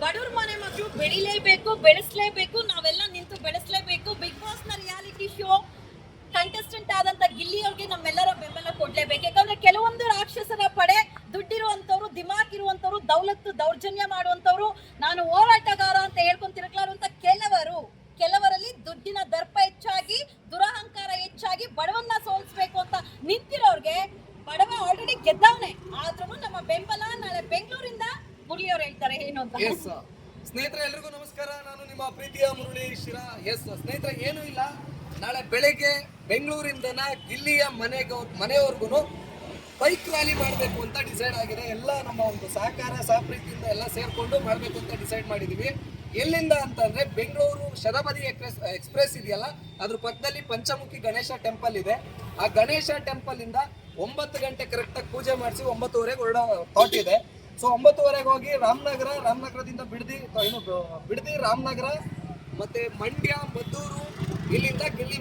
ಬಡವ್ರ ಮನೆ ಮಕ್ಕಳು ಬೆಳಿಲೇಬೇಕು, ಬೆಳೆಸಲೇಬೇಕು, ನಾವೆಲ್ಲ ನಿಂತು ಬೆಳೆಸಲೇಬೇಕು. ಬಿಗ್ ಬಾಸ್ ನ ರಿಯಾಲಿಟಿ ಶೋ ಕಂಟೆಸ್ಟೆಂಟ್ ಆದಂತ ಗಿಲ್ಲಿ ಅವ್ರಿಗೆ ನಮ್ಮೆಲ್ಲರ ಬೆಂಬಲ ಕೊಡ್ಲೇಬೇಕು. ಯಾಕಂದ್ರೆ ಕೆಲವೊಂದು ರಾಕ್ಷಸರ ಪಡೆ ದುಡ್ಡಿರುವಂತವ್ರು, ದಿಮಾಕ್ ಇರುವಂತವ್ರು, ದೌಲತ್ತು ದೌರ್ಜನ್ಯ ಮಾಡುವಂತವ್ರು, ನಾನು ಹೋರಾಟಗಾರ ಅಂತ ಹೇಳ್ಕೊಂಡ್ ತಿರುಗ್ಲಾರುವಂತ ಕೆಲವರಲ್ಲಿ ದುಡ್ಡಿನ ದರ್ಪ ಹೆಚ್ಚಾಗಿ, ದುರಹಂಕಾರ ಹೆಚ್ಚಾಗಿ ಬಡವನ್ನ ಸೋಲಿಸ್ಬೇಕು ಅಂತ ನಿಂತಿರೋರ್ಗೆ ಬಡವ ಆಲ್ರೆಡಿ ಗೆದ್ದವನೆ. ಆದ್ರೂ ನಮ್ಮ ಬೆಂಬಲ ನಾಳೆ ಬೆಂಗಳೂರಿಂದ ಮುರಳಿ ಅವ್ರು ಹೇಳ್ತಾರೆ ಏನು ಅಂತ. ಸ್ನೇಹಿತರೆ ಎಲ್ರಿಗೂ ನಮಸ್ಕಾರ, ನಾನು ನಿಮ್ಮ ಪ್ರೀತಿಯ ಮುರಳಿ ಶಿರಾ. ಸ್ನೇಹಿತರೆ ಏನೂ ಇಲ್ಲ, ನಾಳೆ ಬೆಳಗ್ಗೆ ಬೆಂಗಳೂರಿಂದನ ಗಿಲ್ಲಿಯ ಮನೆಯವರೆಗೂ ಬೈಕ್ ರ್ಯಾಲಿ ಮಾಡಬೇಕು ಅಂತ ಡಿಸೈಡ್ ಆಗಿದೆ. ಎಲ್ಲ ನಮ್ಮ ಒಂದು ಸಹಕಾರ ಸಹಪ್ರೀತಿಯಿಂದ ಎಲ್ಲ ಸೇರ್ಕೊಂಡು ಮಾಡಬೇಕು ಅಂತ ಡಿಸೈಡ್ ಮಾಡಿದೀವಿ. ಎಲ್ಲಿಂದ ಅಂತಂದ್ರೆ ಬೆಂಗಳೂರು ಶತಾಬ್ದಿ ಎಕ್ಸ್ಪ್ರೆಸ್ ಇದೆಯಲ್ಲ, ಅದ್ರ ಪಕ್ಕದಲ್ಲಿ ಪಂಚಮುಖಿ ಗಣೇಶ ಟೆಂಪಲ್ ಇದೆ. ಆ ಗಣೇಶ ಟೆಂಪಲ್ ಇಂದ 9 ಗಂಟೆ ಕರೆಕ್ಟಾಗಿ ಪೂಜೆ ಮಾಡಿಸಿ 9:30 ಹೊರಡೋ ಥಾಟ್ ಇದೆ. ಸೊ 9:30 ಹೋಗಿ ರಾಮನಗರದಿಂದ ಬಿಡದಿ ರಾಮನಗರ ಮತ್ತೆ ಮಂಡ್ಯ, ಮದ್ದೂರು, ಇಲ್ಲಿಂದ ಗಿಲ್ಲಿ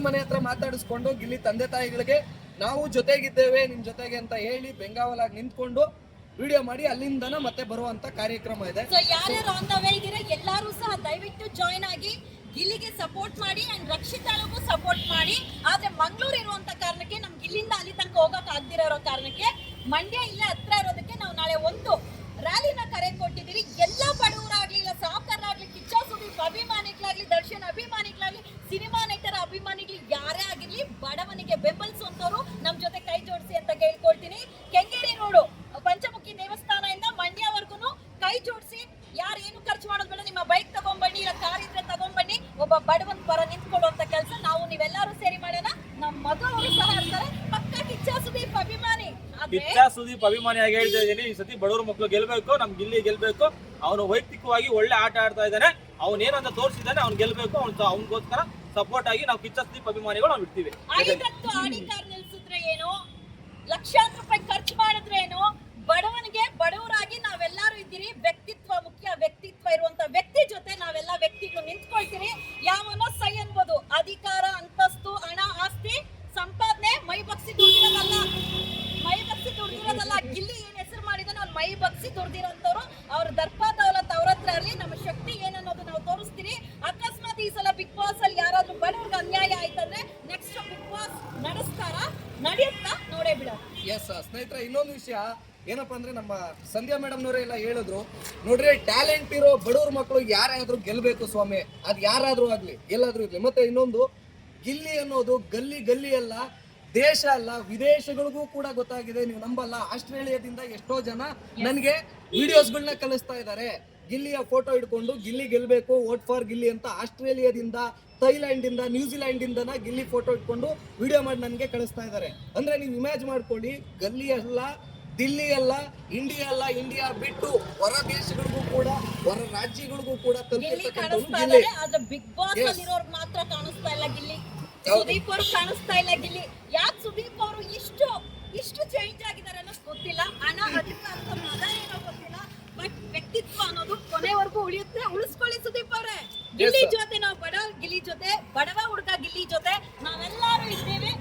ಮನೆ ಹತ್ರ ಮಾತಾಡಿಸ್ಕೊಂಡು ಗಿಲ್ಲಿ ತಂದೆ ತಾಯಿಗಳಿಗೆ ನಾವು ಜೊತೆಗಿದ್ದೇವೆ ನಿಮ್ ಜೊತೆಗೆ ಅಂತ ಹೇಳಿ ಬೆಂಗಾವಲಾಗಿ ನಿಂತ್ಕೊಂಡು ವಿಡಿಯೋ ಮಾಡಿ ಅಲ್ಲಿಂದನ ಮತ್ತೆ ಬರುವಂತ ಕಾರ್ಯಕ್ರಮ ಇದೆ. ಸೊ ಯಾರ್ಯಾರು ಆನ್ ದ ವೇ ಇದ್ದೀರಾ ಎಲ್ಲರೂ ಸಹ ದಯವಿಟ್ಟು ಜಾಯ್ನ್ ಆಗಿ ಗಿಲ್ಲಿಗೆ ಸಪೋರ್ಟ್ ಮಾಡಿ ಅಂಡ್ ರಕ್ಷಿತಾಳಿಗೂ ಸಪೋರ್ಟ್ ಮಾಡಿ. ಆದ್ರೆ ಮಂಗಳೂರು ಇರುವಂತ ಕಾರಣಕ್ಕೆ ನಮ್ಗೆ ಇಲ್ಲಿಂದ ಅಲ್ಲಿ ತನಕ ಹೋಗಕ್ ಆಗದಿರೋ ಕಾರಣಕ್ಕೆ ಮಂಡ್ಯ ಇಲ್ಲೇ ಹತ್ರ ಇರೋದಕ್ಕೆ ನಾವು ನಾಳೆ ಒಂದು ರ್ಯಾಲಿನ ಕರೆ ಕೊಟ್ಟಿದ್ದೀರಿ. ಎಲ್ಲ ಬಡವರಾಗ್ಲಿ, ಇಲ್ಲ ಸಾವುಕಾರರಾಗ್ಲಿ, ಕಿಚ್ಚ ಸುದೀಪ್ ಅಭಿಮಾನಿಗಳಾಗ್ಲಿ, ದರ್ಶನ್ ಅಭಿಮಾನಿಗಳಾಗ್ಲಿ, ಸಿನಿಮಾ ನಟರ ಅಭಿಮಾನಿಗಳು ಯಾರೇ ಆಗಿರ್ಲಿ, ಬಡವನಿಗೆ ಬೆಂಬಲಿಸುವಂತವ್ರು ನಮ್ ಜೊತೆ ಕೈ ಜೋಡಿಸಿ ಅಂತ ಕೇಳ್ಕೊಳ್ತೀನಿ. ಕೆಂಗೇರಿ ರೋಡು ಪಂಚಮುಖಿ ದೇವಸ್ಥಾನ ಇಂದ ಮಂಡ್ಯವರೆಗೂ ಕೈ ಜೋಡಿಸಿ. ಯಾರು ಏನು ಖರ್ಚು ಮಾಡೋದು ಬೇಡ, ನಿಮ್ಮ ಬೈಕ್ ತಗೊಂಡ್ಬನ್ನಿ, ಇಲ್ಲ ಕಾರ್ ಇದ್ರೆ ತಗೊಂಡ್ಬನ್ನಿ. ಒಬ್ಬ ಬಡವನ್ ಪರ ನಿಂತ್ಕೊಳ್ಳುವಂತ ಕೆಲಸ ನೀವೆಲ್ಲರೂ ಸೇರಿ ಮಾಡೋಣ. ನಮ್ಮ ಮಗ ಅವರು ಸಹ ಇರ್ತಾರೆ, ಪಕ್ಕ ಕಿಚ್ಚ ಸುದೀಪ್ ಅಭಿಮಾನಿ. ಅಭಿಮಾನಿಯಾಗಿ ಹೇಳ್ತಾ ಇದ್ದೀನಿ, ಈ ಸತಿ ಬಡವರು ಮಕ್ಕಳು ಗೆಲ್ಬೇಕು, ನಮ್ ಗಿಲ್ಲಿ ಗೆಲ್ಬೇಕು. ಅವನು ವೈಯಕ್ತಿಕವಾಗಿ ಒಳ್ಳೆ ಆಟ ಆಡ್ತಾ ಇದ್ದಾನೆ, ಅವನೇನಂತ ತೋರಿಸಿದ್ದಾನೆ, ಅವ್ನು ಗೆಲ್ಬೇಕು. ಅವನಿಗೋಸ್ಕರ ಸಪೋರ್ಟ್ ಆಗಿ ನಾವು ಕಿಚ್ಚ ಸುದೀಪ್ ಅಭಿಮಾನಿಗಳು ನಾವು ಇರ್ತೀವಿ. ಆಡಿ ಕಾರ್ ನಿಲ್ಸಿದ್ರೆ ಏನು, ಲಕ್ಷಾಂತರ ರೂಪಾಯಿ ಖರ್ಚು ಮಾಡಿದ್ರೆ ಏನು, ಬಡವನಿಗೆ ಬಡವರಾಗಿ ನಾವೆಲ್ಲರೂ ಇದ್ದೀರಿ. ವ್ಯಕ್ತಿತ್ವ ಮುಖ್ಯ, ವ್ಯಕ್ತಿತ್ವ ಇರುವಂತ ವ್ಯಕ್ತಿ ಜೊತೆ ನಾವೆಲ್ಲ ವ್ಯಕ್ತಿಗಳು ನಿಂತ್ಕೊಳ್ತೀರಿ. ಯಾವನೋ ಸೈ ಅನ್ಬೋದು, ಅಧಿಕಾರ, ಅಂತಸ್ತು, ಹಣ, ಆಸ್ತಿ, ಸಂಪಾದನೆ ಮೈ ಬಗ್ಸಿ ದುಡ್ದಿರೋದಲ್ಲ. ಗಿಲ್ಲಿ ಏನ್ ಹೆಸರು ಮಾಡಿದಾನೆ, ಅವ್ನು ಮೈ ಬಗ್ಸಿ ದುಡ್ದಿರೋಂಥವ್ರು. ಅವ್ರ ದರ್ಪ ದೌಲತ್ ಅವ್ರ ಹತ್ರ ಇರಲಿ, ನಮ್ಮ ಶಕ್ತಿ ಏನನ್ನೋದು ನಾವು ತೋರಿಸ್ತೀರಿ. ಅಕಸ್ಮಾತ್ ಈ ಸಲ ಬಿಗ್ ಬಾಸ್ ಅಲ್ಲಿ ಯಾರಾದ್ರೂ ಬಡವ್ರಿಗೆ ಅನ್ಯಾಯ ಆಯ್ತಂದ್ರೆ ನೆಕ್ಸ್ಟ್ ಬಿಗ್ ಬಾಸ್ ನಡೆಯುತ್ತಾ ನೋಡೇ ಬಿಡ. ಸ್ನೇಹಿತರೆ ಇನ್ನೊಂದು ವಿಷಯ ಏನಪ್ಪಾ ಅಂದ್ರೆ, ನಮ್ಮ ಸಂಧ್ಯಾ ಮೇಡಮ್ನವರೇ ಎಲ್ಲ ಹೇಳಿದ್ರು ನೋಡ್ರಿ, ಟ್ಯಾಲೆಂಟ್ ಇರೋ ಬಡವ್ರ ಮಕ್ಕಳು ಯಾರಾದ್ರೂ ಗೆಲ್ಬೇಕು ಸ್ವಾಮಿ, ಅದ್ ಯಾರಾದ್ರೂ ಆಗ್ಲಿ, ಎಲ್ಲಾದ್ರೂ ಇರ್ಲಿ. ಮತ್ತೆ ಇನ್ನೊಂದು, ಗಿಲ್ಲಿ ಅನ್ನೋದು ಗಲ್ಲಿ ಅಲ್ಲ, ದೇಶ ಅಲ್ಲ, ವಿದೇಶಗಳಿಗೂ ಕೂಡ ಗೊತ್ತಾಗಿದೆ. ನೀವು ನಂಬಲ್ಲ, ಆಸ್ಟ್ರೇಲಿಯಾದಿಂದ ಎಷ್ಟೋ ಜನ ನನಗೆ ವಿಡಿಯೋಸ್ಗಳನ್ನ ಕಳಿಸ್ತಾ ಇದ್ದಾರೆ. ಗಿಲ್ಲಿಯ ಫೋಟೋ ಇಟ್ಕೊಂಡು ಗಿಲ್ಲಿ ಗೆಲ್ಬೇಕು, ವೋಟ್ ಫಾರ್ ಗಿಲ್ಲಿ ಅಂತ ಆಸ್ಟ್ರೇಲಿಯಾದಿಂದ, ಥೈಲ್ಯಾಂಡ್ ಇಂದ, ನ್ಯೂಜಿಲ್ಯಾಂಡ್ ಇಂದ ಗಿಲ್ಲಿ ಫೋಟೋ ಇಟ್ಕೊಂಡು ವಿಡಿಯೋ ಮಾಡಿ ನನಗೆ ಕಳಿಸ್ತಾ ಇದ್ದಾರೆ. ಅಂದ್ರೆ ನೀವು ಇಮ್ಯಾಜ್ ಮಾಡ್ಕೊಳ್ಳಿ, ಗಲ್ಲಿ ಅಲ್ಲ, ದಿಲ್ಲಿ ಅಲ್ಲ, ಇಂಡಿಯಾ ಬಿಟ್ಟು ಹೊರ ದೇಶಗಳಿಗೂ ಕೂಡ, ಹೊರ ರಾಜ್ಯಗಳಿಗೂ ಕೂಡ ತಲುಪಿರ್ತಕ್ಕಂಥದ್ದು ಬಿಗ್ ಬಾಸ್ ಅಲ್ಲಿರೋರ್ಗೆ ಮಾತ್ರ ಕಾಣಿಸ್ತಾ ಇಲ್ಲ ಗಿಲ್ಲಿ. ಸುದೀಪ್ ಅವ್ರು ಕಾಣಿಸ್ತಾ ಇಲ್ಲ ಗಿಲ್ಲಿ. ಯಾಕೆ ಸುದೀಪ್ ಅವರು ಇಷ್ಟು ಚೇಂಜ್ ಆಗಿದ್ದಾರೆ ಅನ್ನೋದು ಗೊತ್ತಿಲ್ಲ. ಹಣ, ಅಧಿಕಾರದ ಮದ ಏನೋ ಗೊತ್ತಿಲ್ಲ. ಬಟ್ ವ್ಯಕ್ತಿತ್ವ ಅನ್ನೋದು ಕೊನೆವರೆಗೂ ಉಳಿಯುತ್ತೆ. ಉಳಿಸ್ಕೊಳ್ಳಿ ಸುದೀಪ್ ಅವರೇ. ಗಿಲ್ಲಿ ಜೊತೆ ನಾವು ಗಿಲ್ಲಿ ಜೊತೆ, ಬಡವ ಹುಡುಗ ಗಿಲ್ಲಿ ಜೊತೆ ನಾವೆಲ್ಲರೂ ಇದ್ದೇವೆ.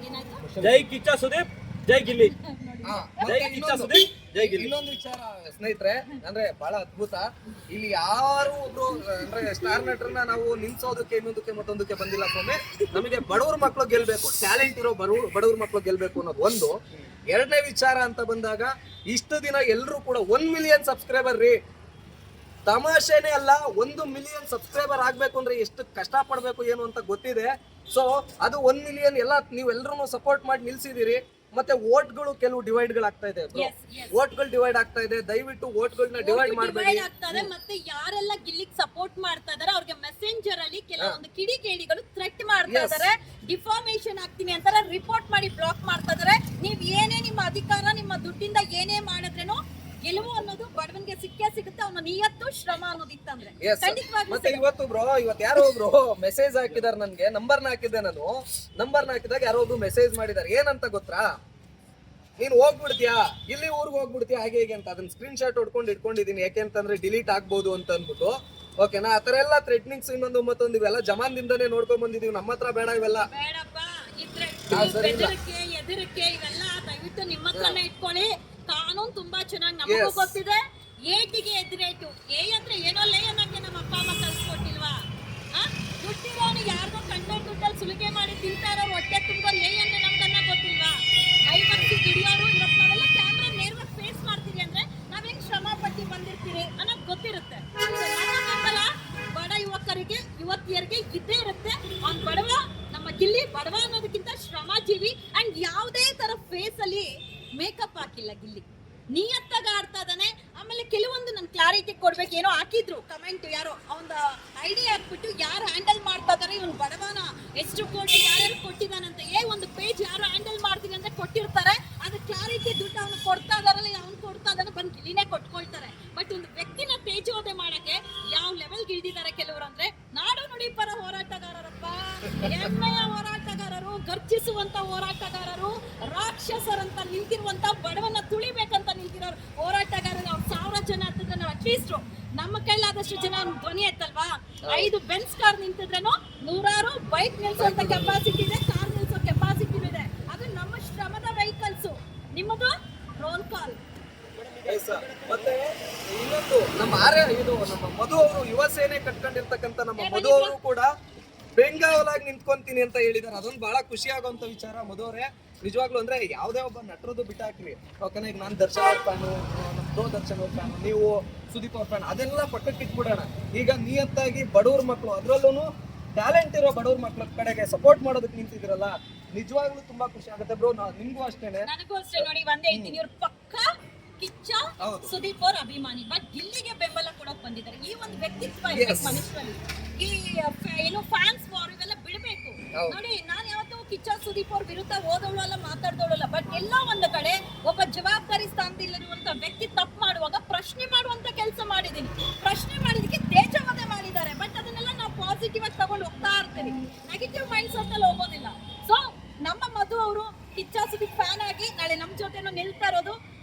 ಏನಾಯ್ತು? ಜೈ ಕಿಚ್ಚ ಸುದೀಪ್, ಜೈ ಗಿಲ್ಲಿ. ಇನ್ನೊಂದು ವಿಚಾರ ಸ್ನೇಹಿತರೆ, ಅಂದ್ರೆ ಬಹಳ ಅದ್ಭುತ. ಇಲ್ಲಿ ಯಾರು ಒಬ್ರು ಅಂದ್ರೆ ಸ್ಟಾರ್ ನಟರನ್ನ ನಾವು ನಿಲ್ಸೋದಕ್ಕೆ ಇನ್ನೊಂದಕ್ಕೆ ಮತ್ತೊಂದಕ್ಕೆ ಬಂದಿಲ್ಲ ಸ್ವಾಮಿ. ನಮಗೆ ಬಡವ್ರ ಮಕ್ಕಳು ಗೆಲ್ಬೇಕು, ಟ್ಯಾಲೆಂಟ್ ಇರೋ ಬಡವ್ರ ಮಕ್ಕಳು ಗೆಲ್ಬೇಕು ಅನ್ನೋದು ಒಂದು. ಎರಡನೇ ವಿಚಾರ ಅಂತ ಬಂದಾಗ, ಇಷ್ಟು ದಿನ ಎಲ್ರು ಕೂಡ 1 ಮಿಲಿಯನ್ ಸಬ್ಸ್ಕ್ರೈಬರ್ ರೀ, ತಮಾಷೆನೇ ಅಲ್ಲ. 1 ಮಿಲಿಯನ್ ಸಬ್ಸ್ಕ್ರೈಬರ್ ಆಗ್ಬೇಕು ಅಂದ್ರೆ ಎಷ್ಟು ಕಷ್ಟ ಪಡ್ಬೇಕು ಏನು ಅಂತ ಗೊತ್ತಿದೆ. ಸೊ ಅದು 1 ಮಿಲಿಯನ್ ಎಲ್ಲ ನೀವೆಲ್ಲರೂ ಸಪೋರ್ಟ್ ಮಾಡಿ ನಿಲ್ಸಿದೀರಿ. ಮತ್ತೆ ವೋಟ್ಗಳು ಕೆಲವು ಡಿವೈಡ್ ಆಗ್ತಾ ಇದೆ, ವೋಟ್ಗಳು ಡಿವೈಡ್ ಆಗ್ತಾ ಇದೆ. ದಯವಿಟ್ಟು ವೋಟ್ಗಳನ್ನ ಡಿವೈಡ್ ಮಾಡಬೇಡಿ. ಮತ್ತೆ ಯಾರೆಲ್ಲ ಗಿಲ್ಲಿಗೆ ಸಪೋರ್ಟ್ ಮಾಡ್ತಾ ಇದಾರೆ ಅವ್ರಿಗೆ ಮೆಸೆಂಜರ್ ಅಲ್ಲಿ ಕೆಲವೊಂದು ಕಿಡಿಗೇಡಿಗಳು ಥ್ರೆಟ್ ಮಾಡ್ತಾ ಇದಾರೆ. ಡಿಫಾಮೇಶನ್ ಆಗ್ತೀನಿ ಅಂತಾರೆ, ರಿಪೋರ್ಟ್ ಮಾಡಿ ಬ್ಲಾಕ್ ಮಾಡ್ತಾ ಇದಾರೆ. ನೀವ್ ಏನೇ ನಿಮ್ಮ ಅಧಿಕಾರ, ನಿಮ್ಮ ದುಡ್ಡಿಂದ ಏನೇ ಮಾಡಿದ್ರೇನು ಗೆಲುವು ಅನ್ನೋದು ಬಡವನಿಗೆ ಸಿಗುತ್ತೆ. ಅವನ ನಿಯತ್ತು, ಶ್ರಮ ಅನ್ನೋದಿತ್ತಂದ್ರೆ ಮತ್ತೆ ಇವತ್ತು ಯಾರೋ ಒಬ್ರು ಮೆಸೇಜ್ ಹಾಕಿದಾರೆ ನನ್ಗೆ. ನಂಬರ್ನ ಹಾಕಿದ್ದೆ ನಾನು. ನಂಬರ್ನ ಹಾಕಿದಾಗ ಯಾರೋ ಒಬ್ರು ಮೆಸೇಜ್ ಮಾಡಿದಾರೆ. ಏನಂತ ಗೊತ್ತಾ, ನೀನ್ ಹೋಗ್ಬಿಡ್ತೀಯಾ, ಇಲ್ಲಿ ಊರ್ಗ್ ಹೋಗ್ಬಿಡ್ತೀಯಾ, ಹಾಗೆ ಹೇಗೆ ಅಂತ. ಅದನ್ನ ಸ್ಕ್ರೀನ್ ಶಾಟ್ ಇಟ್ಕೊಂಡಿದೀನಿ. ಯಾಕೆಂತಂದ್ರೆ ಡಿಲೀಟ್ ಆಗ್ಬೋದು ಅಂತ ಅನ್ಬಿಟ್ಟು. ಓಕೆನಾ? ಆತರ ಎಲ್ಲ ಥ್ರೆಟ್ನಿಂಗ್ಸ್ ಇನ್ನೊಂದು ಮತ್ತೊಂದು ಇವೆಲ್ಲ ಜಮಾನ್ದಿಂದಾನೇ ನೋಡ್ಕೊಂಡ್ ಬಂದಿದೀವಿ. ನಮ್ಮ ಹತ್ರ ಬೇಡ ಇವೆಲ್ಲ. ಎದರಿಕೆ ಇವೆಲ್ಲ ದಯವಿಟ್ಟು ನಿಮ್ಮ ಹತ್ರನೇ ಇಟ್ಕೊಳ್ಳಿ. ಕಾನೂನು ತುಂಬಾ ಚೆನ್ನಾಗಿ ನಮಗೂ ಗೊತ್ತಿದೆ, ಏಟಿಗೆ ಎದುರೇಟು. ಏ ಅಂದ್ರೆ ಏನೋ ಲೇ ಅನ್ನಕ್ಕೆ ನಮ್ಮ ಅಪ್ಪ ಅಮ್ಮ ಕಲ್ಸ್ಕೊಟ್ಟಿಲ್ವಾ? ದುಡ್ಡಿರೋನು ಯಾರ್ದೋ ಕಂಡೋರ್ ದುಡ್ಡಲ್ಲಿ ಸುಲಿಗೆ ಮಾಡಿ ತಿಂತಾರೋ ಹೊಟ್ಟೆ ತುಂಬೋ ಲೇ ಅಂದ್ರೆ ನಮ್ಗನ್ನ ಗೊತ್ತಿಲ್ವಾ? ಕೈ ಬಗ್ಸಿ ದುಡಿಯೋರು ಇವತ್ತು ನಾವೆಲ್ಲ ಕ್ಯಾಮ್ರಾ ನೇರವಾಗಿ ಫೇಸ್ ಮಾಡ್ತೀರಿ ಅಂದ್ರೆ ನಾವ್ ಹೆಂಗ್ ಶ್ರಮ ಪಟ್ಟಿ ಬಂದಿರ್ತೀರಿ ಅನ್ನೋದು ಗೊತ್ತಿರುತ್ತೆ. ಬಡ ಯುವಕರಿಗೆ ಯುವತಿಯರಿಗೆ ಇದ್ದೇ ಇರುತ್ತೆ. ಅವ್ನ್ ಬಡವ, ನಮ್ಮ ಗಿಲ್ಲಿ ಬಡವ ಅನ್ನೋದಕ್ಕಿಂತ ಶ್ರಮಜೀವಿ. ಅಂಡ್ ಯಾವುದೇ ತರ ಫೇಸ್ ಅಲ್ಲಿ ಮೇಕಪ್ ಹಾಕಿಲ್ಲ ಗಿಲ್ಲಿ, ನಿಯತ್ತಾಗ ಆಡ್ತಾ ಇದ್ದಾನೆ. ಆಮೇಲೆ ಕೆಲವೊಂದು ನನ್ ಕ್ಲಾರಿಟಿ ಕೊಡ್ಬೇಕು, ಏನೋ ಹಾಕಿದ್ರು ಕಮೆಂಟ್, ಯಾರೋ ಅವನ ಐಡಿಯಾ ಹಾಕ್ಬಿಟ್ಟು ಯಾರು ಹ್ಯಾಂಡಲ್ ಮಾಡ್ತಾ ಇದಾರೆ ಇವನ್ ಬಡವನ ಎಷ್ಟು ಕೋಟಿ ಯಾರ್ಯಾರು ಕೊಟ್ಟಿದ್ದಾನಂತ. ಒಂದು ಪೇಜ್ ಯಾರು ಹ್ಯಾಂಡಲ್ ಮಾಡ್ತೀವಿ ಅಂತ ಕೊಟ್ಟಿರ್ತಾರೆ, ಅದು ಕ್ಲಾರಿಟಿ ದುಡ್ಡು ಅವನು ಕೊಡ್ತಾ ಇದಾರಲ್ಲ, ಅವ್ನು ಕೊಡ್ತಾ ಇದ್ದಾನೆ ಬಂದು ಗಿಲ್ಲಿನೇ ಕೊಟ್ಕೊಳ್ತಾರೆ. ಬಟ್ ಒಂದು ವ್ಯಕ್ತಿನ ತೇಜೋದೆ ಮಾಡಕ್ಕೆ ಯಾವ ಲೆವೆಲ್ಗೆ ಇಳಿದಿದ್ದಾರೆ ಕೆಲವರು ಅಂದ್ರೆ, ನಾಡು ನುಡಿ ಪರ ಹೋರಾಟಗಾರರಪ್ಪ, ಹೆಮ್ಮೆಯ ಹೋರಾಟಗಾರರು, ಗರ್ಜಿಸುವಂತ ಹೋರಾಟಗಾರರು, ರಾಕ್ಷಸರಂತ ನಿಂತಿರುವಂತ ಬಡವನ್ನ ತುಳಿಬೇಕಂತ ನಿಂತಿರೋರು ಹೋರಾಟಗಾರರು. ಅವ್ರು 1000 ಜನ ಹತ್ತಿದ್ರೆ ನಾವು ಅಟ್ಲೀಸ್ಟ್ ನಮ್ಮ ಕೈಲಾದಷ್ಟು ಜನ ಧ್ವನಿ ಎತ್ತಲ್ವಾ? 5 ಬೆನ್ಸ್ ಕಾರ್ ನಿಂತಿದ್ರೇನು 100 ಬೈಕ್ ನಿಲ್ಸುವಂತ ಕೆಪಾಸಿಟಿ ಇದೆ, ಕಾರ್ ನಿಲ್ಸೋ ಕೆಪಾಸಿಟಿ ಇದೆ. ಅದು ನಮ್ಮ ಶ್ರಮದ ವೆಹಿಕಲ್ಸ್, ನಿಮ್ಮದು ರೋಲ್ ಕಾಲ್. ಮತ್ತೆ ಇನ್ನೊಂದು ನಮ್ಮ ನಮ್ಮ ಮಧು ಅವರು ಯುವ ಸೇನೆ ಕಟ್ಕೊಂಡಿರ್ತಕ್ಕಂಥ ನಮ್ಮ ಮಧು ಅವರು ಕೂಡ ಬೆಂಗಾವಲಾಗಿ ನಿಂತ್ಕೊಂತೀನಿ ಅಂತ ಹೇಳಿದಾರೆ. ಅದೊಂದು ಬಹಳ ಖುಷಿ ಆಗುವಂತ ವಿಚಾರ. ಮಧು ಅವರೇ, ನಿಜವಾಗ್ಲೂ ಅಂದ್ರೆ ಯಾವುದೇ ಒಬ್ಬ ನಟರದು ಬಿಟ್ಟಾಕ್ರಿ, ಓಕೆನಾ? ಈಗ ನಾನು ದರ್ಶನ್ ಅವ್ರ ಫ್ಯಾನು, ನಮ್ಮ ದರ್ಶನ್ ಅವ್ರ ಫ್ಯಾನು, ನೀವು ಸುದೀಪ್ ಅವ್ರ ಫ್ಯಾನ್, ಅದೆಲ್ಲ ಪಕ್ಕಕ್ಕೆ ಇಟ್ಬಿಡೋಣ. ಈಗ ನಿಯತ್ತಾಗಿ ಬಡವ್ರ ಮಕ್ಕಳು, ಅದ್ರಲ್ಲೂ ಟ್ಯಾಲೆಂಟ್ ಇರೋ ಬಡವ್ರ ಮಕ್ಕಳ ಕಡೆಗೆ ಸಪೋರ್ಟ್ ಮಾಡೋದಕ್ಕೆ ನಿಂತಿದ್ರಲ್ಲ, ನಿಜವಾಗ್ಲೂ ತುಂಬಾ ಖುಷಿ ಆಗುತ್ತೆ ಬ್ರೋ. ನಿಮ್ಗೂ ಅಷ್ಟೇನೆ. ನನಗೂ ಅಷ್ಟೇ ನೋಡಿ, ಒಂದೇ ಹೇಳ್ತೀನಿ, ಇವ್ರು ಪಕ್ಕ ಕಿಚ್ಚ ಸುದೀಪ್ ಅವ್ರ ಅಭಿಮಾನಿ, ಬಟ್ ಗಿಲ್ಲಿಗೆ ಬೆಂಬಲ ಕೊಡಕ್ ಬಂದಿದ್ದಾರೆ. ಈ ಒಂದು ವ್ಯಕ್ತಿತ್ವ ಇರ್ಬೇಕು ಮನುಷ್ಯರಲ್ಲಿ. ಈ ಏನು ಫ್ಯಾನ್ಸ್ ವಾರ್ ಇವೆಲ್ಲ ಬಿಡ್ಬೇಕು. ನೋಡಿ, ನಾನು ಯಾವತ್ತೂ ಕಿಚ್ಚ ಸುದೀಪ್ ಅವ್ರ ವಿರುದ್ಧ ಓದೋಳು ಅಲ್ಲ, ಮಾತಾಡೋಳಲ್ಲ. ಬಟ್ ಎಲ್ಲ ಒಂದು ಕಡೆ ಒಬ್ಬ ಜವಾಬ್ದಾರಿ ಸ್ಥಾನದಲ್ಲಿರುವಂತ ವ್ಯಕ್ತಿ ತಪ್ಪು ಮಾಡುವಾಗ ಪ್ರಶ್ನೆ ಮಾಡುವಂತ ಕೆಲಸ ಮಾಡಿದೀನಿ. ಪ್ರಶ್ನೆ ಮಾಡಿದಕ್ಕೆ ತೇಜವಧೆ ಮಾಡಿದ್ದಾರೆ. ಬಟ್ ಅದನ್ನೆಲ್ಲ ನಾವು ಪಾಸಿಟಿವ್ ಆಗಿ ತಗೊಂಡು ಹೋಗ್ತಾ ಇರ್ತೀವಿ, ನೆಗೆಟಿವ್ ಮೈಂಡ್ ಸೆಟ್ ಅಲ್ಲಿ ಹೋಗೋದಿಲ್ಲ. ಸೊ ನಮ್ಮ ಮಧು ಅವರು ಕಿಚ್ಚ ಸುದೀಪ್ ಫ್ಯಾನ್ ಆಗಿ ನಾಳೆ ನಮ್ ಜೊತೆನೂ ನಿಲ್ತಾ ಇರೋದು.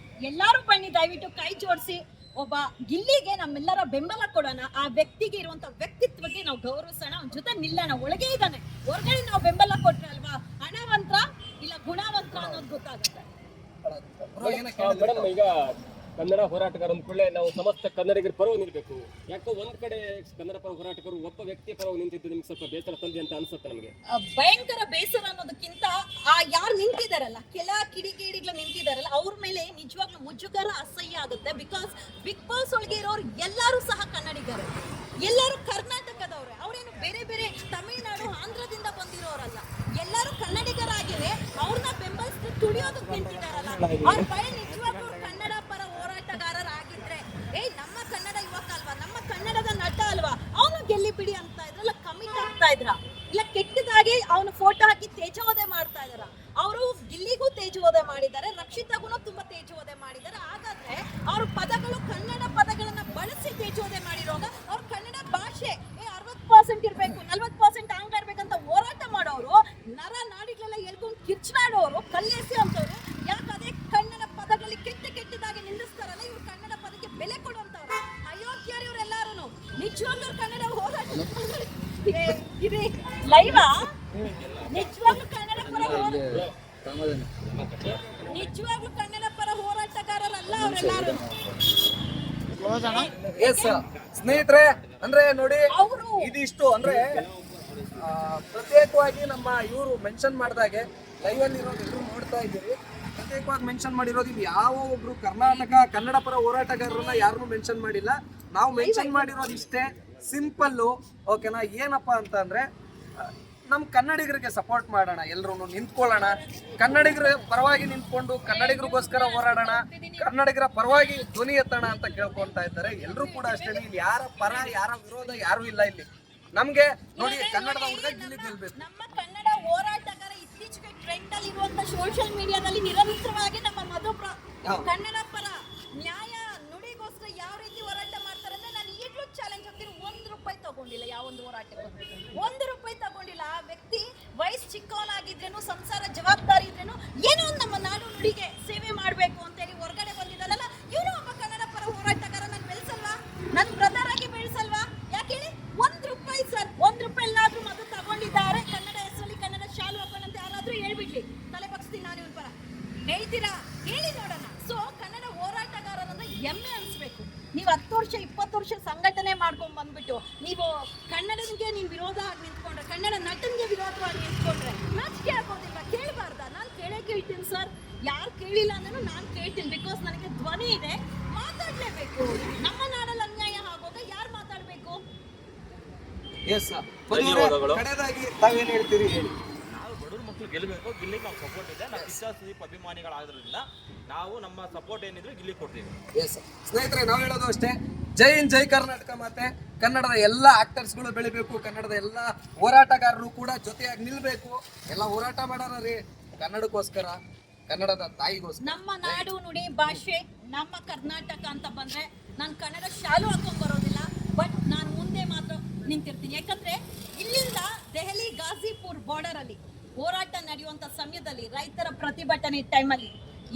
ಎಲ್ಲರೂ ಬನ್ನಿ, ದಯವಿಟ್ಟು ಕೈ ಜೋಡಿಸಿ ಒಬ್ಬ ಗಿಲ್ಲಿಗೆ ನಮ್ಮೆಲ್ಲರ ಬೆಂಬಲ ಕೊಡೋಣ. ಆ ವ್ಯಕ್ತಿಗೆ ಇರುವಂತ ವ್ಯಕ್ತಿತ್ವಕ್ಕೆ ನಾವು ಗೌರವಿಸೋಣ, ಅವನ ಜೊತೆ ನಿಲ್ಲೋಣ. ಒಳಗೆ ಇದ್ದಾನೆ, ಹೊರಗಡೆ ನಾವು ಬೆಂಬಲ ಕೊಟ್ರೆ ಅಲ್ವಾ ಹಣವಂತ್ರ ಇಲ್ಲ ಗುಣವಂತ್ರ ಅನ್ನೋದು ಗೊತ್ತಾಗುತ್ತೆ. ಮೇಡಮ್, ಈಗ ಕನ್ನಡ ಹೋರಾಟಗಾರ ಅಂದ್ಕೊಳ್ಳೆ ನಾವು ಸಮಸ್ತ ಕನ್ನಡಿಗರ ಪರವಾಗಿ ನಿಲ್ಬೇಕು. ಯಾಕೋ ಒಂದ್ ಕಡೆ ಕನ್ನಡ ಪರ ಹೋರಾಟಗಾರರು ಒಬ್ಬ ವ್ಯಕ್ತಿಯ ಪರವಾಗಿ ನಿಂತಿದ್ದು ನಿಮ್ಗೆ ಸ್ವಲ್ಪ ಬೇಸರ ತಂದೆ ಅಂತ ಅನ್ಸುತ್ತೆ ನಮಗೆ. ಭಯಂಕರ ಬೇಸರ ಅನ್ನೋದಕ್ಕಿಂತ ಯಾರು ನಿಂತಿದಾರಲ್ಲ, ಕೆಲ ಕಿಡಿಗೇಡಿಗಳು ನಿಂತಿದಾರಲ್ಲ, ಅವ್ರ ಮೇಲೆ ನಿಜವಾಗ್ಲೂ ಮುಜುಗರ, ಅಸಹ್ಯ ಆಗುತ್ತೆ. ಬಿಕಾಸ್ ಬಿಗ್ ಬಾಸ್ ಒಳಗೆ ಇರೋರು ಎಲ್ಲರೂ ಸಹ ಕನ್ನಡಿಗರು, ಎಲ್ಲರೂ ಕರ್ನಾಟಕದವ್ರೆ. ಅವ್ರೇನು ಬೇರೆ ಬೇರೆ ತಮಿಳ್ನಾಡು ಆಂಧ್ರದಿಂದ ಬಂದಿರೋರಲ್ಲ, ಎಲ್ಲರೂ ಕನ್ನಡಿಗರಾಗಿನೇ ಅವ್ರನ್ನ ಬೆಂಬಲಿಸಿ ತುಳಿಯೋದಕ್ಕೆ ನಿಂತಿದಾರಲ್ಲ. ಅವ್ರ ಭಯ ನಿಜವಾಗ್ಲೂ ಕನ್ನಡ ಪರ ಹೋರಾಟಗಾರರಾಗಿದ್ರೆ, ನಮ್ಮ ಕನ್ನಡ ಯುವಕ ಅಲ್ವಾ, ನಮ್ಮ ಕನ್ನಡದ ನಟ ಅಲ್ವಾ, ಅವನು ಗೆಲ್ಲಿ ಬಿಡಿ ಅಂತ ಇದ್ರಲ್ಲ, ಕಮಿಟ್ ಆಗ್ತಾ ಇದ್ರ ಇಲ್ಲ ಕೆಟ್ಟದಾಗಿ ಅವನು ಫೋಟೋ ಹಾಕಿ ತೇಜೋವಧೆ ಮಾಡ್ತಾ ಇದಾರ. ಅವರು ಗಿಲ್ಲಿಗೂ ತೇಜೋವಧೆ ಮಾಡಿದ್ದಾರೆ, ರಕ್ಷಿತಾಗೂ ತುಂಬಾ ತೇಜೋವಧೆ ಮಾಡಿದ್ದಾರೆ. ಹಾಗಾದ್ರೆ ಅವ್ರ ಪದಗಳು ಕನ್ನಡ ಪದಗಳನ್ನ ಬಳಸಿ ತೇಜೋವಧೆ ಮಾಡಿರುವಾಗ ಅವ್ರ ಕನ್ನಡ ಭಾಷೆ 60% ಇರ್ಬೇಕು, 40% ಆಂಗ್ಲ ಇರ್ಬೇಕಂತ ಹೋರಾಟ ಮಾಡೋರು, ನರ ನಾಡಿಗಳೆಲ್ಲ ಎಳ್ಕೊಂಡು ಕಿರ್ಚಾಡೋರು, ಕಲ್ಲೆಸಿ ಅಂತವ್ರು ಯಾಕೆ ಅದೇ ಕನ್ನಡ ಪದಗಳಲ್ಲಿ ಕೆಟ್ಟದಾಗಿ ನಿಲ್ಲಿಸ್ತಾರಲ್ಲ, ಇವ್ರು ಕನ್ನಡ ಪದಕ್ಕೆ ಬೆಲೆ ಕೊಡುವಂತವ್ರು ಅಯೋಗ್ಯರು ಇವರೆಲ್ಲಾರು. ನಿಜವಾಗ್ಲೂ ಕನ್ನಡ ಹೋರಾಟ ಲೈವಾ, ನಿಜವಾಗ್ಲೂ ಕನ್ನಡ ಪರ ಹೋರಾಟಗಾರರಲ್ಲ ಅವರೆಲ್ಲಾರು. ಸ್ನೇಹಿತರೆ, ಅಂದ್ರೆ ನೋಡಿ, ಇದಿಷ್ಟು ಅಂದ್ರೆ ಪ್ರತ್ಯೇಕವಾಗಿ ನಮ್ಮ ಇವರು ಮೆನ್ಷನ್ ಮಾಡಿದಾಗೆ ಲೈವ್ ಅಲ್ಲಿ ಇರೋದು ನೋಡ್ತಾ ಇದ್ದೀರಿ. ಪ್ರತ್ಯೇಕವಾಗಿ ಮೆನ್ಷನ್ ಮಾಡಿರೋದು, ಇದು ಯಾವ ಒಬ್ರು ಕರ್ನಾಟಕ ಕನ್ನಡ ಪರ ಹೋರಾಟಗಾರರನ್ನ ಯಾರನ್ನೂ ಮೆನ್ಷನ್ ಮಾಡಿಲ್ಲ. ನಾವು ಮೆನ್ಷನ್ ಮಾಡಿರೋದು ಇಷ್ಟೇ, ಸಿಂಪಲ್ಲು, ಓಕೆನಾ? ಏನಪ್ಪಾ ಅಂತ ಅಂದ್ರೆ, ನಮ್ಮ ಕನ್ನಡಿಗರಿಗೆ ಸಪೋರ್ಟ್ ಮಾಡೋಣ, ಎಲ್ಲರೂ ನಿಂತ್ಕೊಳ್ಳೋಣ, ಕನ್ನಡಿಗರ ಪರವಾಗಿ ನಿಂತ್ಕೊಂಡು ಕನ್ನಡಿಗರಿಗೋಸ್ಕರ ಹೋರಾಡೋಣ, ಕನ್ನಡಿಗರ ಪರವಾಗಿ ಧ್ವನಿ ಎತ್ತೋಣ ಅಂತ ಕೇಳ್ಕೊಂತಾ ಇದ್ದಾರೆ. ಎಲ್ಲರೂ ಕೂಡ ಅಷ್ಟೇ, ಇಲ್ಲಿ ಯಾರ ಪರ ಯಾರ ವಿರೋಧ ಯಾರು ಇಲ್ಲ. ಇಲ್ಲಿ ನಮ್ಗೆ ನೋಡಿ, ಕನ್ನಡದ ಹುಡುಗ ಗಿಲ್ಲಿ ಗೆಲ್ಬೇಕು. ನಮ್ಮ ಕನ್ನಡ ಹೋರಾಟಗಾರ ಇತ್ತೀಚೆಗೆ ಟ್ರೆಂಡ್ ಅಲ್ಲಿ ಇರುವಂತ ಸೋಷಿಯಲ್ ಮೀಡಿಯಾದಲ್ಲಿ ನಿರಂತರವಾಗಿ ನಮ್ಮ ಮಧು ಕನ್ನಡ ಪರ ನ್ಯಾಯ ನುಡಿಗೋಸ್ಕರ ಯಾವ ರೀತಿ ಹೋರಾಟ ಮಾಡ್ತಾರೆ ಅಂದ್ರೆ, ನಾನು ಈಗಲೂ ಚಾಲೆಂಜ್ ಆಗ್ತೀನಿ, 1 ರೂಪಾಯಿ ತಗೊಂಡಿಲ್ಲ. ಯಾವ ಒಂದು ಹೋರಾಟಕ್ಕೆ 1 ರೂಪಾಯಿ ತಗೊಂಡಿಲ್ಲ. ಆ ವ್ಯಕ್ತಿ ವಯಸ್ಸು ಚಿಕ್ಕವನಾಗಿದ್ರೇನು, ಸಂಸಾರ ಜವಾಬ್ದಾರಿ ಇದ್ರೇನು, ಏನೋ ಒಂದು ನಮ್ಮ ನಾಡು ನುಡಿಗೆ ಸೇವೆ ಮಾಡ್ಬೇಕು ಅಂತೇಳಿ ಹೊರಗಡೆ ಬಂದಿದ್ದಾನಲ್ಲ, ಇವನು ಒಬ್ಬ ಕನ್ನಡ ಪರ ಹೋರಾಟಗಾರ. ನಾನು ಬೆಳೆಸಲ್ವಾ, ನನ್ನ ಬ್ರದರ್ ಆಗಿ ಬೆಳೆಸಲ್ವಾ? ಯಾಕೆ ಹೇಳಿ? 1 ರೂಪಾಯಿ ಸರ್, 1 ರೂಪಾಯಿ ಎಲ್ಲಾದ್ರೂ ಮದು ತಗೊಂಡಿದ್ದಾರೆ ಕನ್ನಡ ಹೆಸರಲ್ಲಿ, ಕನ್ನಡ ಶಾಲು ಹಾಕೊಂಡಂತ ಯಾರಾದ್ರೂ ಹೇಳ್ಬಿಡ್ಲಿ, ತಲೆ ಬಗ್ಸ್ತೀನಿ ನಾನು ಇವ್ರ ಪರ. ಹೇಳ್ತೀರಾ? ಹೇಳಿ ನೋಡೋಣ. ಸೊ ಕನ್ನಡ ಹೋರಾಟಗಾರರನ್ನ ಹೆಮ್ಮೆ ಅನ್ಸ್ಬೇಕು. ನೀವು 10 ವರ್ಷ 20 ವರ್ಷ ಸಂಘಟನೆ ಮಾಡ್ಕೊಂಡ್ ಬಂದ್ಬಿಟ್ಟು ನೀವು ಕನ್ನಡನಿಗೆ ನೀವು ವಿರೋಧ ಆಗಿ ನಿಂತ್ಕೊಂಡ್ರೆ, ಕನ್ನಡ ನಟನಿಗೆ ವಿರೋಧವಾಗಿ ನಿಂತ್ಕೊಂಡ್ರೆ ನಾಚಿಕೆ ಆಗೋದಿಲ್ಲ? ಕೇಳಬಾರ್ದ? ನಾನು ಕೇಳ್ತೀನಿ ಸರ್. ಯಾರು ಕೇಳಿಲ್ಲ ಅಂದ್ರೂ ನಾನು ಕೇಳ್ತೀನಿ. ಬಿಕಾಸ್ ನನಗೆ ಧ್ವನಿ ಇದೆ, ಮಾತಾಡ್ಲೇಬೇಕು. ನಮ್ಮ ನಾಡಲ್ಲಿ ಅನ್ಯಾಯ ಆಗೋಗ ಯಾರು ಮಾತಾಡ್ಬೇಕು? ಎಸ್ ಧನ್ಯವಾದಗಳು. ಕಡೆದಾಗಿ ತಾವೇನ್ ಹೇಳ್ತೀರಿ ಹೇಳಿ. ನಾವು ಬಡವ್ರ ಮಕ್ಕಳು ಗೆಲ್ಲಬೇಕು, ಗಿಲ್ಲಿಗೆ ನಾವು ಸಪೋರ್ಟ್ ಇದೆ. ನಾವು ಕಿಚ್ಚ ಸುದೀಪ್ ಅಭಿಮಾನಿಗಳಾದ್ರಿಂದ ನಾವು ನಮ್ಮ ಸಪೋರ್ಟ್ ಏನಿದ್ರು ಗಿಲ್ಲಿ ಕೊಡ್ತೀವಿ. ಎಸ್ ಸ್ನೇಹಿತರೆ, ನಾವು ಹೇಳೋದು ಅಷ್ಟೇ, ಜೈ ಹಿಂದ್ ಜೈ ಕರ್ನಾಟಕ. ಮತ್ತೆ ಕನ್ನಡದ ಎಲ್ಲ ಆಕ್ಟರ್ಸ್ಗಳು ಬೆಳಿಬೇಕು, ಕನ್ನಡದ ಎಲ್ಲ ಹೋರಾಟಗಾರರು ಕೂಡ ಜೊತೆಯಾಗಿ ನಿಲ್ಬೇಕು. ಎಲ್ಲ ಹೋರಾಟ ಮಾಡೋಣ ರೀ ಕನ್ನಡಕ್ಕೋಸ್ಕರ, ಕನ್ನಡದ ತಾಯಿಗೋಸ್ಕರ. ನಮ್ಮ ನಾಡು ನುಡಿ ಭಾಷೆ ನಮ್ಮ ಕರ್ನಾಟಕ ಅಂತ ಬಂದ್ರೆ ನಾನು ಕನ್ನಡ ಶಾಲು ಹಾಕೊಂಡ್ ಬರೋದಿಲ್ಲ, ಬಟ್ ನಾನು ಮುಂದೆ ಮಾತ್ರ ನಿಂತಿರ್ತೀನಿ. ಯಾಕಂದ್ರೆ ಇಲ್ಲಿಂದ ದೆಹಲಿ ಗಾಜಿಪುರ್ ಬಾರ್ಡರ್ ಅಲ್ಲಿ ಹೋರಾಟ ನಡೆಯುವಂತ ಸಮಯದಲ್ಲಿ ರೈತರ ಪ್ರತಿಭಟನೆ ಟೈಮಲ್ಲಿ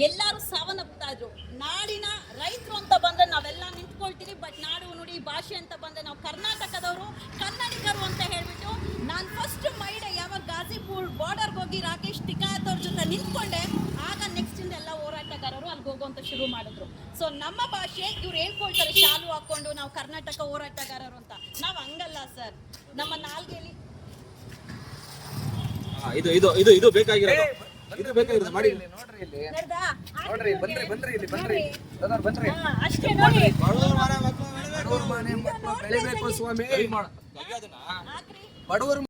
ಎಲ್ಲರೂ ಸಾವನ್ನಪ್ತಾ ಇದ್ರು. ನಾಡಿನ ರೈತರು ಅಂತ ಬಂದ್ರೆ ನಾವೆಲ್ಲ ನಿಂತ್ಕೊಳ್ತೀವಿ, ಬಟ್ ನಾಡು ನುಡಿ ಭಾಷೆ ಅಂತ ಬಂದ್ರೆ ನಾವು ಕರ್ನಾಟಕದವರು, ಕನ್ನಡಿಗರು ಅಂತ ಹೇಳ್ಬಿಟ್ಟು ನಾನು ಫಸ್ಟ್ ಮೈಡೆ ಯಾವಾಗ ಗಾಜಿಪುರ್ ಬಾರ್ಡರ್ಗೆ ಹೋಗಿ ರಾಕೇಶ್ ಟಿಕಾಯತ್ ಅವ್ರ ಜೊತೆ ನಿಂತ್ಕೊಂಡೆ, ಆಗ ನೆಕ್ಸ್ಟ್ ಇಂದ ಎಲ್ಲ ಹೋರಾಟಗಾರರು ಅಲ್ಲಿಗೆ ಹೋಗುವಂತ ಶುರು ಮಾಡಿದ್ರು. ಸೊ ನಮ್ಮ ಭಾಷೆ ಇವ್ರು ಹೇಳ್ಕೊಳ್ತಾರೆ ಶಾಲು ಹಾಕೊಂಡು ನಾವು ಕರ್ನಾಟಕ ಹೋರಾಟಗಾರರು ಅಂತ. ನಾವು ಹಂಗಲ್ಲ ಸರ್. ನಮ್ಮ ನಾಲ್ಗೆಯಲ್ಲಿ ಇದು ಇದು ಇದು ಇದು ಬೇಕಾಗಿರೋದು, ಇದು ಬೇಕಾಗಿರೋದು ಮಾಡಿ. ನೋಡ್ರಿ ಇಲ್ಲಿ, ನಡೆದಾ? ನೋಡ್ರಿ ಬನ್ರಿ ಇಲ್ಲಿ ಬನ್ರಿ ಬ್ರದರ್, ಬನ್ರಿ. ಅಷ್ಟೇ ನೋಡಿ. ಬಡವ್ರ ಮನೆ ಮಕ್ಕಳು ಬೆಳಿಬೇಕು ಸ್ವಾಮಿ. ಅದನ್ನ ಹಾಕ್ರಿ. ಬಡವರು